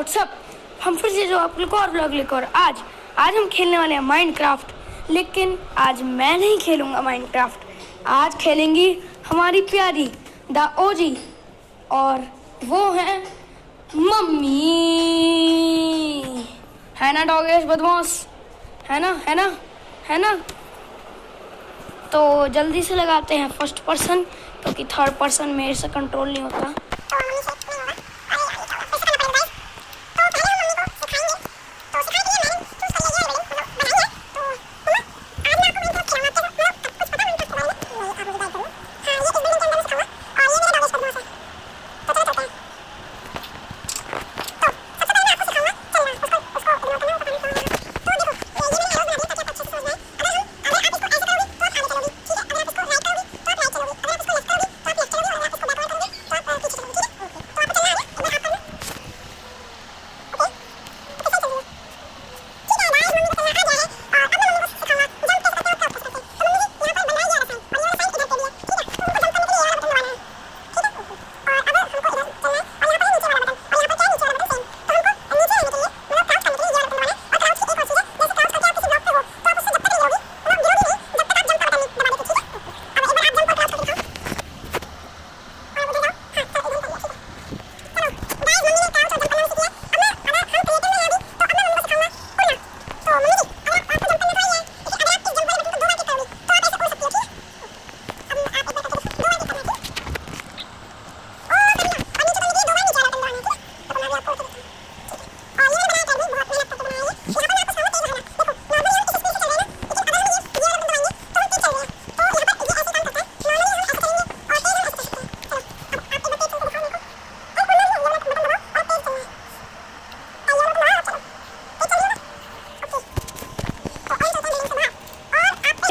WhatsApp, हम फिर से जो आपको एक और व्लॉग लेकर आज हम खेलने वाले हैं माइनक्राफ्ट। लेकिन आज मैं नहीं खेलूंगा माइनक्राफ्ट, आज खेलेंगी हमारी प्यारी द ओजी, और वो है मम्मी। है ना डॉगेश बदमाश, है ना। तो जल्दी से लगाते हैं फर्स्ट पर्सन, क्योंकि थर्ड पर्सन मेरे से कंट्रोल नहीं होता।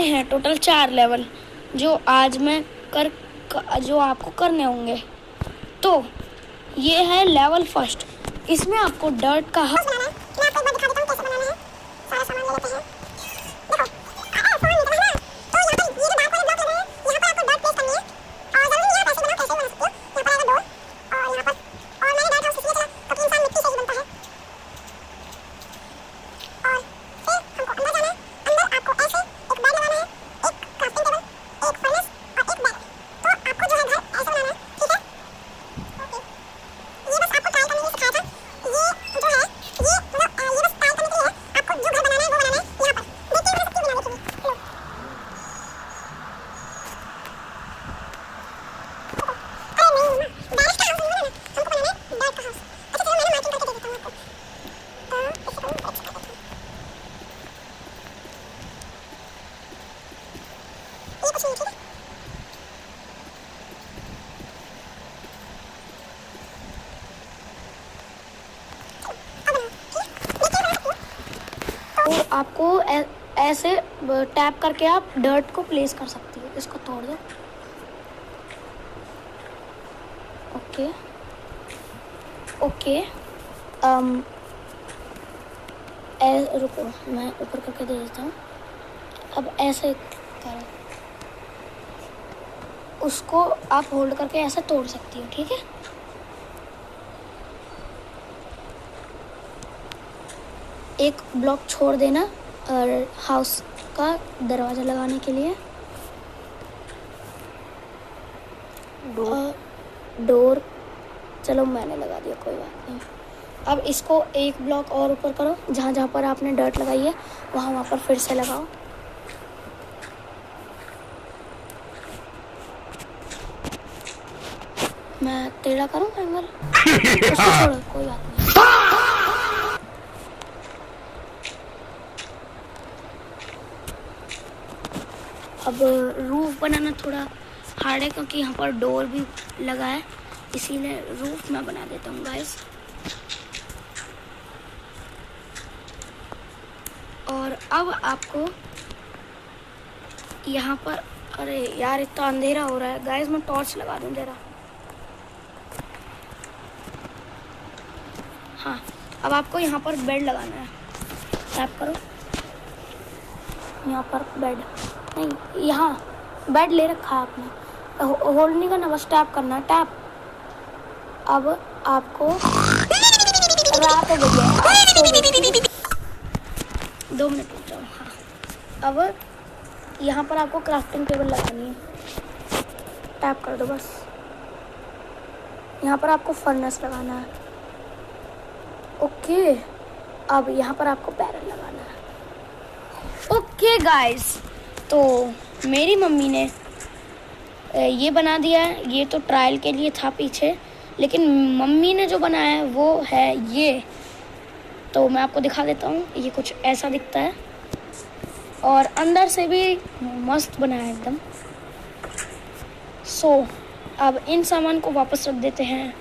हैं टोटल 4 लेवल जो आज मैं जो आपको करने होंगे। तो ये है लेवल फर्स्ट, इसमें आपको डर्ट का आपको ऐसे टैप करके आप डर्ट को प्लेस कर सकती हो। इसको तोड़ दो। ओके रुको, मैं ऊपर करके दे देता हूँ। अब ऐसे करो, उसको आप होल्ड करके ऐसे तोड़ सकती हो, ठीक है। एक ब्लॉक छोड़ देना और हाउस का दरवाज़ा लगाने के लिए डोर चलो मैंने लगा दिया, कोई बात नहीं। अब इसको एक ब्लॉक और ऊपर करो, जहाँ पर आपने डर्ट लगाई है वहाँ पर फिर से लगाओ। मैं टेढ़ा करूँ एंगल, उसको छोड़ो, कोई बात नहीं। अब रूफ बनाना थोड़ा हार्ड है, क्योंकि यहाँ पर डोर भी लगा है, इसीलिए रूफ मैं बना देता हूँ गाइस। और अब आपको यहाँ पर, अरे यार इतना अंधेरा हो रहा है गाइस, मैं टॉर्च लगा दूँ जरा। हाँ, अब आपको यहाँ पर बेड लगाना है। टैप करो, यहाँ पर बेड नहीं, यहाँ बेड ले रखा है आपने, होल्ड नहीं करना, बस टैप करना है, टैप। अब आपको रात हो गई है। 2 मिनट रुक जाओ। हाँ, अब यहाँ पर आपको क्राफ्टिंग टेबल लगानी है। टैप कर दो बस। यहाँ पर आपको फर्नेस लगाना है। ओके, अब यहाँ पर आपको बैरल लगाना है। ओके गाइस, तो मेरी मम्मी ने ये बना दिया है। ये तो ट्रायल के लिए था पीछे, लेकिन मम्मी ने जो बनाया है वो है ये। तो मैं आपको दिखा देता हूँ। ये कुछ ऐसा दिखता है और अंदर से भी मस्त बनाया है एकदम। सो अब इन सामान को वापस रख देते हैं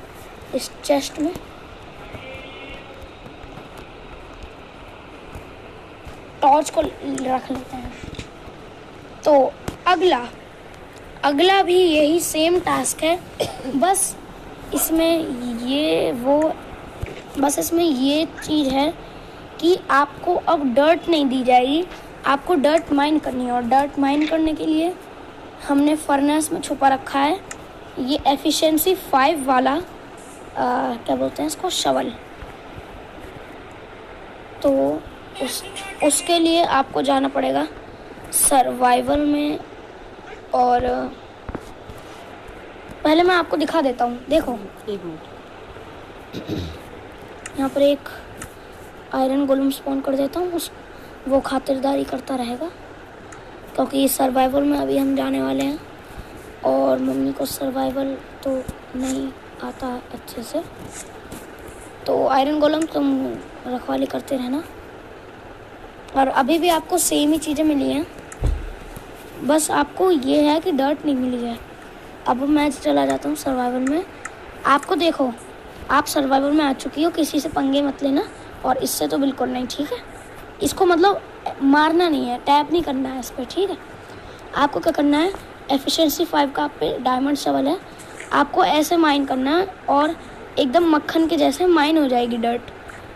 इस चेस्ट में। टॉर्च को रख लेते हैं। तो अगला भी यही सेम टास्क है, बस इसमें ये चीज़ है कि आपको अब डर्ट नहीं दी जाएगी, आपको डर्ट माइन करनी है। और डर्ट माइन करने के लिए हमने फर्नेस में छुपा रखा है ये एफिशिएंसी 5 वाला क्या बोलते हैं इसको, शवल। तो उसके लिए आपको जाना पड़ेगा सर्वाइवल में। और पहले मैं आपको दिखा देता हूँ। देखो, एक मिनट, यहाँ पर एक आयरन गोलम स्पॉन कर देता हूँ। वो खातिरदारी करता रहेगा, क्योंकि सर्वाइवल में अभी हम जाने वाले हैं और मम्मी को सर्वाइवल तो नहीं आता अच्छे से। तो आयरन गोलम तुम रखवाली करते रहना। और अभी भी आपको सेम ही चीज़ें मिली हैं, बस आपको ये है कि डर्ट नहीं मिली है। अब मैं चला जाता हूँ सर्वाइवल में। आपको देखो, आप सर्वाइवल में आ चुकी हो, किसी से पंगे मत लेना। और इससे तो बिल्कुल नहीं, ठीक है। इसको मतलब मारना नहीं है, टैप नहीं करना है इस पर, ठीक है। आपको क्या करना है, एफिशिएंसी 5 का आप पे डायमंड शवल है, आपको ऐसे माइन करना है और एकदम मक्खन के जैसे माइन हो जाएगी डर्ट,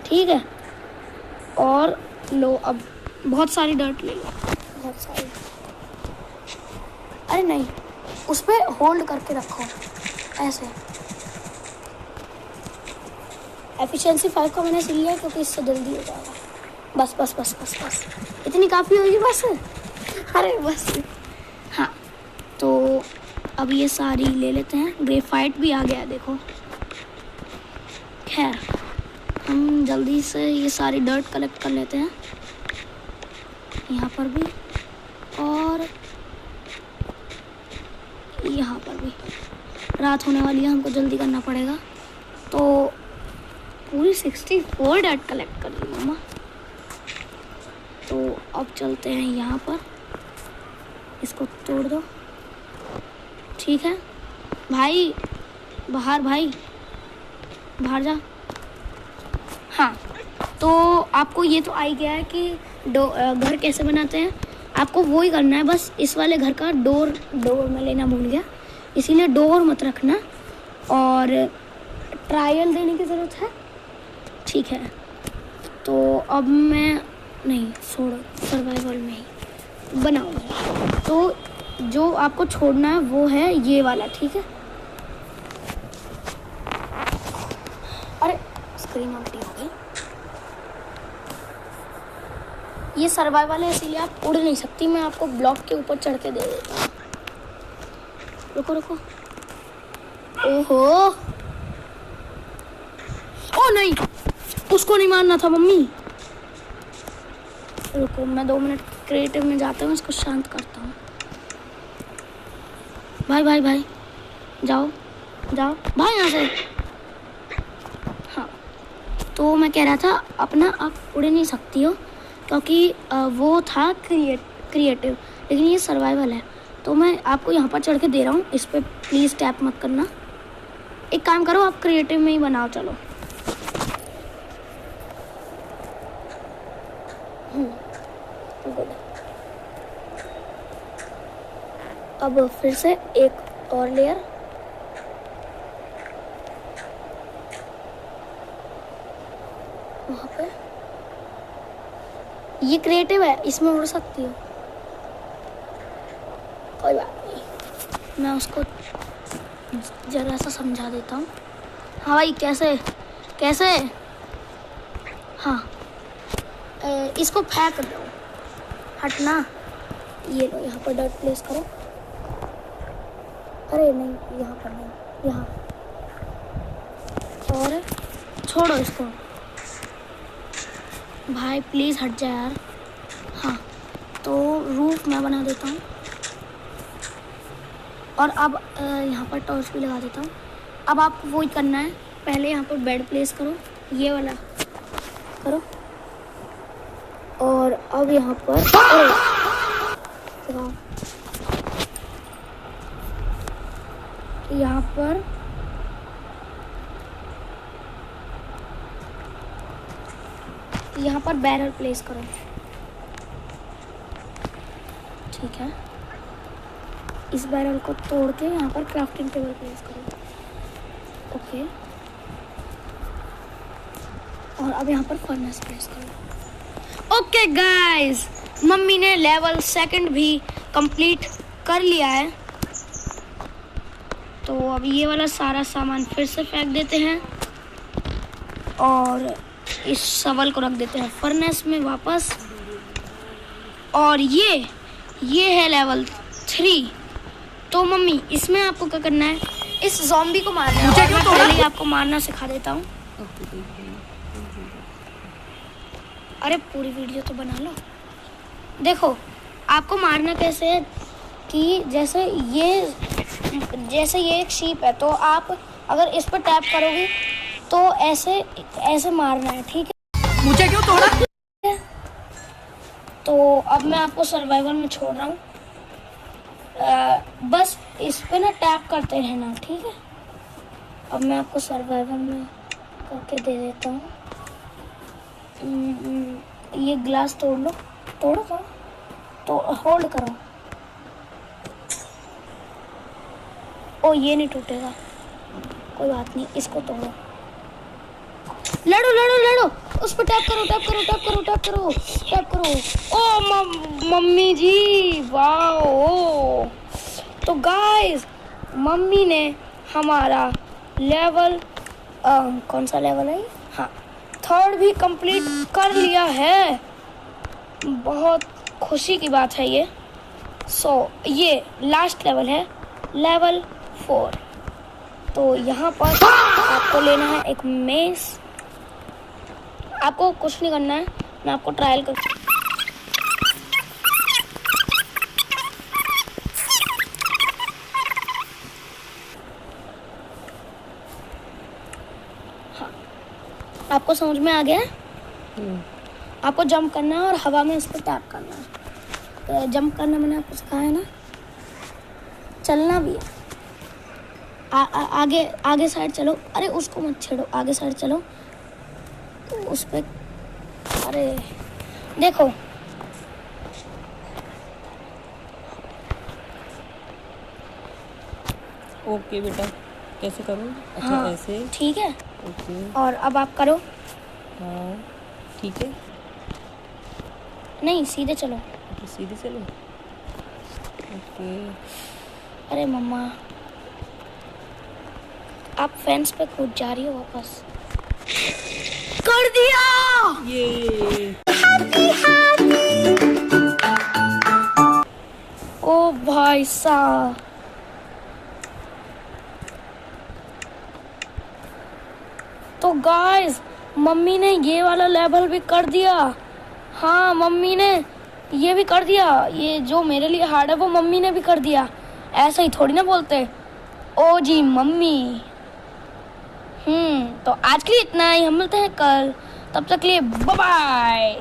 ठीक है। और लो, अब बहुत सारी डर्ट ले लो, बहुत सारी। अरे नहीं, उस पर होल्ड करके रखो ऐसे। एफिशिएंसी 5 का मैंने सीख लिया क्योंकि इससे जल्दी हो जाएगा। बस बस बस बस बस, इतनी काफ़ी होगी बस। अरे बस, हाँ। तो अब ये सारी ले लेते हैं। ग्रेफाइट भी आ गया, देखो। खैर, हम जल्दी से ये सारी डर्ट कलेक्ट कर लेते हैं, यहाँ पर भी और यहाँ पर भी। रात होने वाली है, हमको जल्दी करना पड़ेगा। तो पूरी 64 डर्ट कलेक्ट कर ली मम्मा। तो अब चलते हैं यहाँ पर, इसको तोड़ दो, ठीक है भाई। बाहर भाई, बाहर जा। हाँ, तो आपको ये तो आ ही गया है कि घर कैसे बनाते हैं। आपको वो ही करना है, बस इस वाले घर का डोर मैं लेना भूल गया, इसीलिए डोर मत रखना। और ट्रायल देने की ज़रूरत है, ठीक है। तो अब मैं नहीं, छोड़ो, सर्वाइवल में ही बनाऊंगा। तो जो आपको छोड़ना है वो है ये वाला, ठीक है। अरे स्क्रीन उल्टी हो गई। ये सर्वाइवल है, इसीलिए आप उड़ नहीं सकती। मैं आपको ब्लॉक के ऊपर चढ़ के दे देता हूँ। रुको रुको, ओहो, ओ नहीं, उसको नहीं मारना था मम्मी। रुको, मैं 2 मिनट क्रिएटिव में जाता हूँ, इसको शांत करता हूँ। भाई भाई भाई, जाओ जाओ भाई यहाँ से। हाँ, तो मैं कह रहा था, अपना आप उड़ नहीं सकती हो क्योंकि वो था क्रिएटिव, लेकिन ये सर्वाइवल है। तो मैं आपको यहाँ पर चढ़ के दे रहा हूँ, इस पर प्लीज़ टैप मत करना। एक काम करो, आप क्रिएटिव में ही बनाओ, चलो। गुड। अब फिर से एक और लेयर, वहाँ पे। ये क्रिएटिव है, इसमें उड़ सकती हो, कोई बात नहीं। मैं उसको जरा सा समझा देता हूँ। हाँ भाई, कैसे कैसे हाँ, इसको फेंक दो, हटना। ये लो, यहाँ पर डर्ट प्लेस करो। अरे नहीं, यहाँ पर नहीं, यहाँ। और छोड़ो इसको भाई, प्लीज़ हट जा यार। हाँ, तो रूफ मैं बना देता हूँ। और अब यहाँ पर टॉर्च भी लगा देता हूँ। अब आपको वही करना है, पहले यहाँ पर बेड प्लेस करो, ये वाला करो। और अब यहाँ पर यहाँ पर बैरल प्लेस करो, ठीक है। इस बैरल को तोड़ के यहाँ पर क्राफ्टिंग टेबल प्लेस करो, ओके। और अब यहाँ पर फर्नेस प्लेस करो। ओके गाइस, मम्मी ने लेवल 2 भी कंप्लीट कर लिया है। तो अब ये वाला सारा सामान फिर से फेंक देते हैं और इस शवल को रख देते हैं फर्नेस में वापस। और ये है लेवल 3। तो मम्मी, इसमें आपको क्या करना है, इस ज़ॉम्बी को मारना है। और मैं पहले ही आपको मारना सिखा देता हूँ। अरे पूरी वीडियो तो बना लो। देखो, आपको मारना कैसे है कि जैसे ये एक शीप है, तो आप अगर इस पर टैप करोगे तो ऐसे मारना है, ठीक है। मुझे क्यों तोड़ा? तो अब मैं आपको सर्वाइवल में छोड़ रहा हूँ। बस इस पे ना टैप करते रहना, ठीक है। अब मैं आपको सर्वाइवल में करके दे देता हूँ। ये ग्लास तोड़ लो, तोड़ो तो होल्ड करो। ओ, ये नहीं टूटेगा, कोई बात नहीं, इसको तोड़ो। लड़ो, उस पर टैप करो। ओ मम्मी जी, वाओ। तो गाइस, मम्मी ने हमारा लेवल कौन सा लेवल है? हाँ, 3 भी कंप्लीट कर लिया है। बहुत खुशी की बात है ये। ये लास्ट लेवल है, लेवल 4। तो यहाँ पर आपको लेना है एक मेस। आपको कुछ नहीं करना है, मैं आपको ट्रायल कर। हाँ, आपको समझ में आ गया है? आपको जंप करना है और हवा में इस पर टैप करना है। तो जंप करना मैंने आपको सिखाया है ना, चलना भी है। आगे साइड चलो। अरे उसको मत छेड़ो, आगे साइड चलो। तो उस पे, अरे देखो, ओके बेटा, कैसे करूँ? अच्छा, हाँ, ऐसे, ठीक है। ओके। और अब आप करो। हाँ, ठीक है। नहीं, सीधे चलो। तो सीधे चलो, ओके। अरे मम्मा, आप फेंस पे कूद जा रही हो वापस। कर दिया ये। ओ भाई साहब, तो गाइस, मम्मी ने ये वाला लेवल भी कर दिया। हाँ, मम्मी ने ये भी कर दिया। ये जो मेरे लिए हार्ड है वो मम्मी ने भी कर दिया। ऐसा ही थोड़ी ना बोलते, ओ जी मम्मी। तो आज के लिए इतना ही, हम मिलते हैं कल, तब तक के लिए बाय बाय।